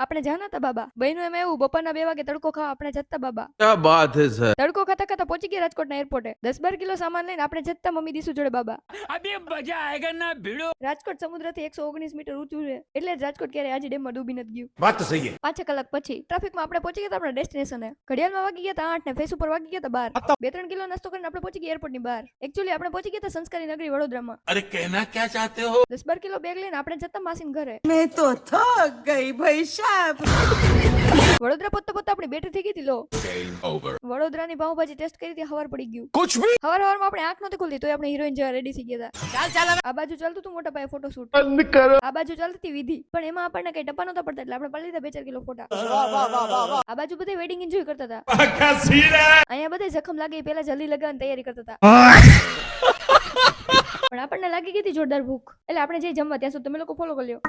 આપણે જાના હતા બાબા. બહેનું એમ એવું બપોરના 2 વાગે તડકો ખાવા આપણે જતા બાબા. क्या बात है सर। તડકો ખાતા ખાતા પહોંચી ગયા રાજકોટના એરપોર્ટે. 10-12 કિલો સામાન લઈને આપણે જતા મમ્મી દીસુ જોડે બાબા. अभी मजा आएगा ना भिड़ो। રાજકોટ સમુદ્રથી 119 મીટર ઊંચું છે એટલે જ રાજકોટ ક્યારે આજે ડેમમાં ડૂબી નથી ગયું. बात तो सही है। 5 કલાક પછી ટ્રાફિકમાં આપણે પહોંચી ગયા આપણા ડેસ્ટિનેશને. ઘડિયાળમાં વાગી ગયા હતા 8 ને ફેસ ઉપર વાગી ગયા હતા 12. 2-3 કિલો નાસ્તો કરીને આપણે પહોંચી ગયા એરપોર્ટની બહાર. એકચ્યુઅલી આપણે પહોંચી ગયા હતા સંસ્કારી નગરી વડોદરામાં. अरे कहना क्या चाहते हो। 10-12 કિલો બેગ લઈને આપણે જતા માસીન ઘરે. मैं तो थक गई भाई साहब। વડોદરા પહોંચતા પહોંચતા આપણી બેટરી થઈ ગઈ હતી લો. વડોદરાની પાવભાજી ટેસ્ટ કરી હતી હવાર પડી ગયું. कुछ भी હવારમાં આપણે આંખ નહોતી ખુલતી તોય આપણે હિરોઈન જેવા રેડી થઈ ગયા હતા. આ બાજુ ચાલતું હતું મોટા પાયે ફોટોશૂટ. આ બાજુ ચાલતી હતી વિધિ પણ એમાં આપણને કઈ ટપા નહોતા પડતા એટલે આપણે પાડી લીધા 2-4 કિલો ફોટા. આ બાજુ બધા વેડિંગ એન્જોય કરતા હતા. અહીંયા બધા જખમ લાગે એ પહેલા જલ્દી લગાવવાની તૈયારી કરતા હતા. પણ આપણને લાગી ગઈ હતી જોરદાર ભૂખ એટલે આપણે જઈ જમવા ત્યાં સુધી તમે લોકો ફોલો કરી લ્યો.